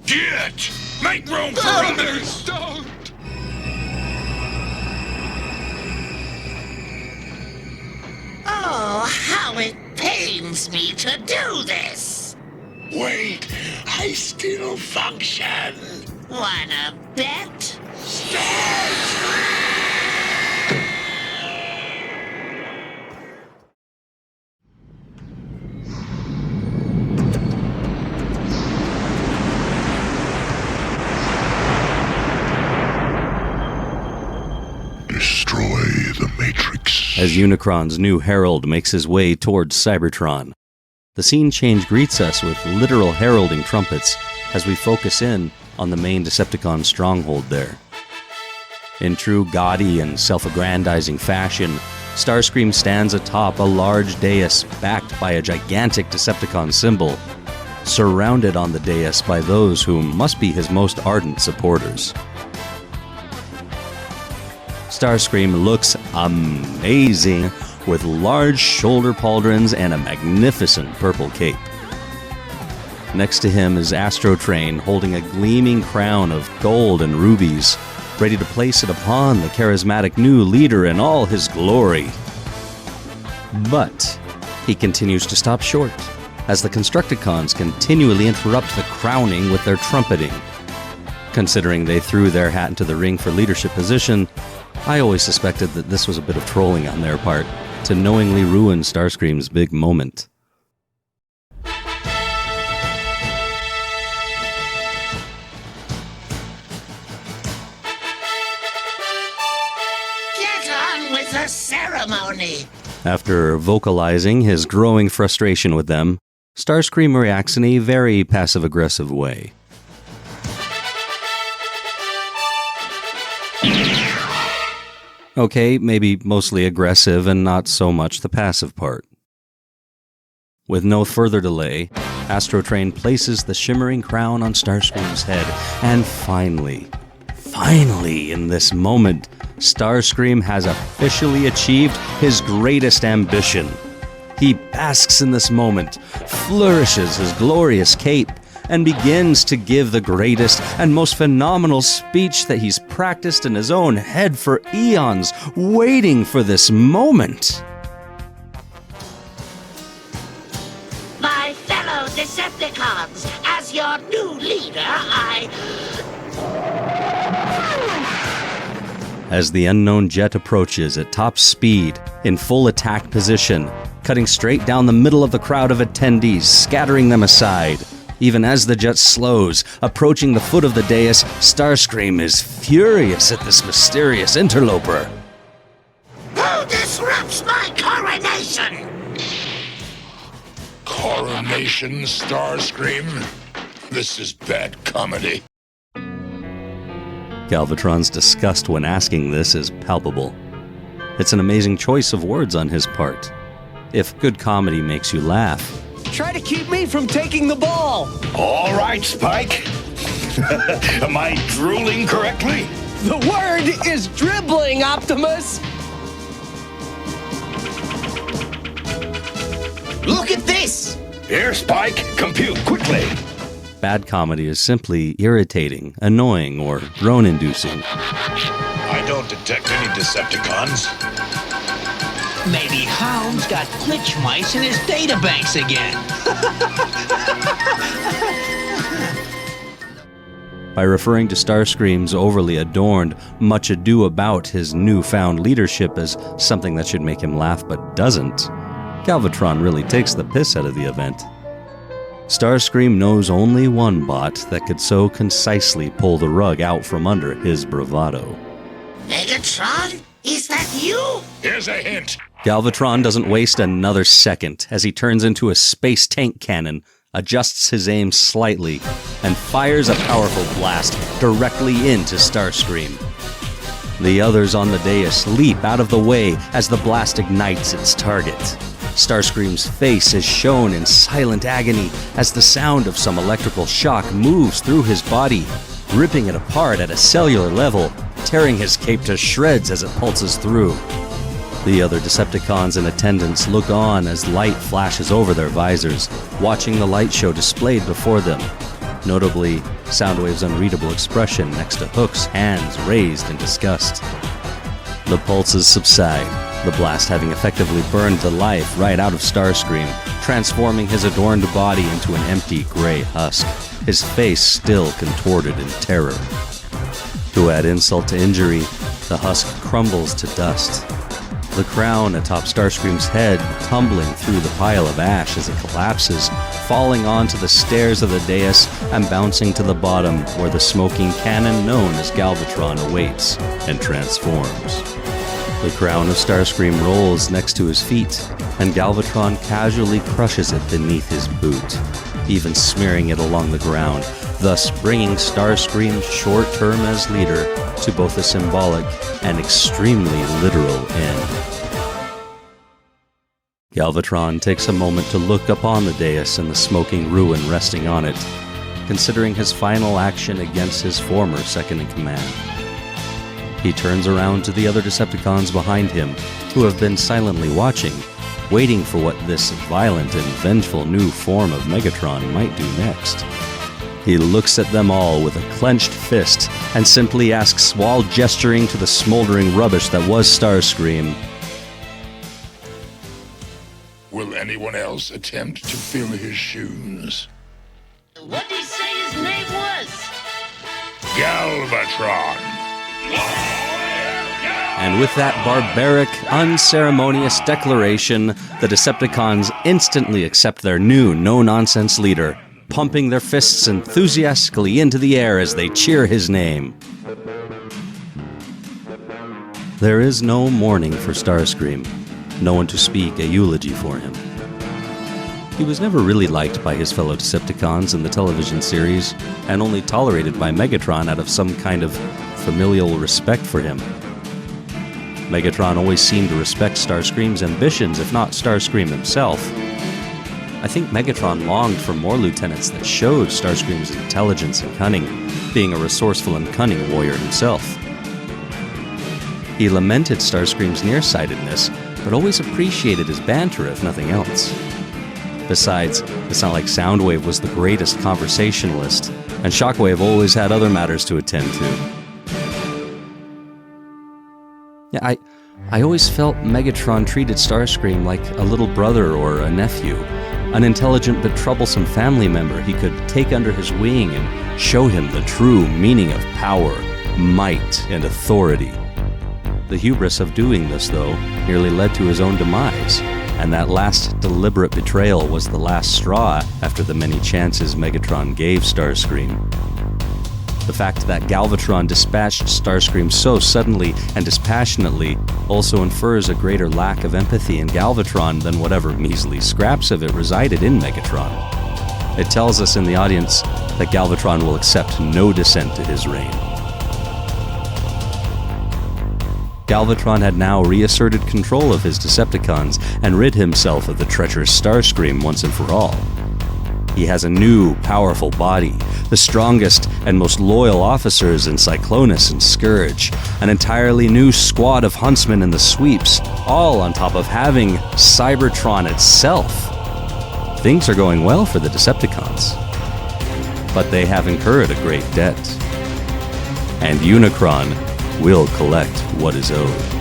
Get! Make room for others! Don't! Oh, how it pains me to do this! Wait, I still function. Wanna bet? Destroy the Matrix. As Unicron's new herald makes his way towards Cybertron, the scene change greets us with literal heralding trumpets as we focus in on the main Decepticon stronghold there. In true gaudy and self-aggrandizing fashion, Starscream stands atop a large dais backed by a gigantic Decepticon symbol, surrounded on the dais by those who must be his most ardent supporters. Starscream looks amazing with large shoulder pauldrons and a magnificent purple cape. Next to him is Astrotrain holding a gleaming crown of gold and rubies, ready to place it upon the charismatic new leader in all his glory. But he continues to stop short, as the Constructicons continually interrupt the crowning with their trumpeting. Considering they threw their hat into the ring for leadership position, I always suspected that this was a bit of trolling on their part to knowingly ruin Starscream's big moment. Get on with the ceremony! After vocalizing his growing frustration with them, Starscream reacts in a very passive-aggressive way. Okay, maybe mostly aggressive and not so much the passive part. With no further delay, Astrotrain places the shimmering crown on Starscream's head, and finally, in this moment, Starscream has officially achieved his greatest ambition. He basks in this moment, flourishes his glorious cape, and begins to give the greatest and most phenomenal speech that he's practiced in his own head for eons, waiting for this moment. My fellow Decepticons, as your new leader, As the unknown jet approaches at top speed, in full attack position, cutting straight down the middle of the crowd of attendees, scattering them aside. Even as the jet slows, approaching the foot of the dais, Starscream is furious at this mysterious interloper. Who disrupts my coronation? Coronation, Starscream? This is bad comedy. Galvatron's disgust when asking this is palpable. It's an amazing choice of words on his part. If good comedy makes you laugh, try to keep me from taking the ball! All right, Spike. Am I drooling correctly? The word is dribbling, Optimus! Look at this! Here, Spike. Compute quickly. bad comedy is simply irritating, annoying, or groan-inducing. I don't detect any Decepticons. Maybe Hound's got glitch mice in his databanks again. By referring to Starscream's overly adorned much ado about his newfound leadership as something that should make him laugh but doesn't, Galvatron really takes the piss out of the event. Starscream knows only one bot that could so concisely pull the rug out from under his bravado. Megatron? Is that you? Here's a hint. Galvatron doesn't waste another second as he turns into a space tank cannon, adjusts his aim slightly, and fires a powerful blast directly into Starscream. The others on the dais leap out of the way as the blast ignites its target. Starscream's face is shown in silent agony as the sound of some electrical shock moves through his body, ripping it apart at a cellular level, tearing his cape to shreds as it pulses through. The other Decepticons in attendance look on as light flashes over their visors, watching the light show displayed before them. notably Soundwave's unreadable expression next to Hook's hands raised in disgust. The pulses subside, the blast having effectively burned the life right out of Starscream, transforming his adorned body into an empty gray husk, his face still contorted in terror. To add insult to injury, the husk crumbles to dust. The crown atop Starscream's head tumbling through the pile of ash as it collapses, falling onto the stairs of the dais and bouncing to the bottom where the smoking cannon known as Galvatron awaits and transforms. The crown of Starscream rolls next to his feet, and Galvatron casually crushes it beneath his boot, even smearing it along the ground, thus bringing Starscream's short term as leader to both a symbolic and extremely literal end. Galvatron takes a moment to look upon the dais and the smoking ruin resting on it, considering his final action against his former second-in-command. He turns around to the other Decepticons behind him, who have been silently watching, waiting for what this violent and vengeful new form of Megatron might do next. He looks at them all with a clenched fist and simply asks, while gesturing to the smoldering rubbish that was Starscream, Will anyone else attempt to fill his shoes? What did he say his name was? Galvatron. And with that barbaric, unceremonious declaration, the Decepticons instantly accept their new no-nonsense leader, pumping their fists enthusiastically into the air as they cheer his name. There is no mourning for Starscream, no one to speak a eulogy for him. He was never really liked by his fellow Decepticons in the television series, and only tolerated by Megatron out of some kind of familial respect for him. Megatron always seemed to respect Starscream's ambitions, if not Starscream himself. I think Megatron longed for more lieutenants that showed Starscream's intelligence and cunning, being a resourceful and cunning warrior himself. He lamented Starscream's nearsightedness, but always appreciated his banter if nothing else. Besides, it's not like Soundwave was the greatest conversationalist, and Shockwave always had other matters to attend to. Yeah, I always felt Megatron treated Starscream like a little brother or a nephew, an intelligent but troublesome family member he could take under his wing and show him the true meaning of power, might, and authority. The hubris of doing this, though, nearly led to his own demise, and that last deliberate betrayal was the last straw after the many chances Megatron gave Starscream. The fact that Galvatron dispatched Starscream so suddenly and dispassionately also infers a greater lack of empathy in Galvatron than whatever measly scraps of it resided in Megatron. It tells us in the audience that Galvatron will accept no dissent to his reign. Galvatron had now reasserted control of his Decepticons and rid himself of the treacherous Starscream once and for all. He has a new, powerful body, the strongest and most loyal officers in Cyclonus and Scourge, an entirely new squad of huntsmen in the sweeps, all on top of having Cybertron itself. Things are going well for the Decepticons. But they have incurred a great debt. And Unicron will collect what is owed.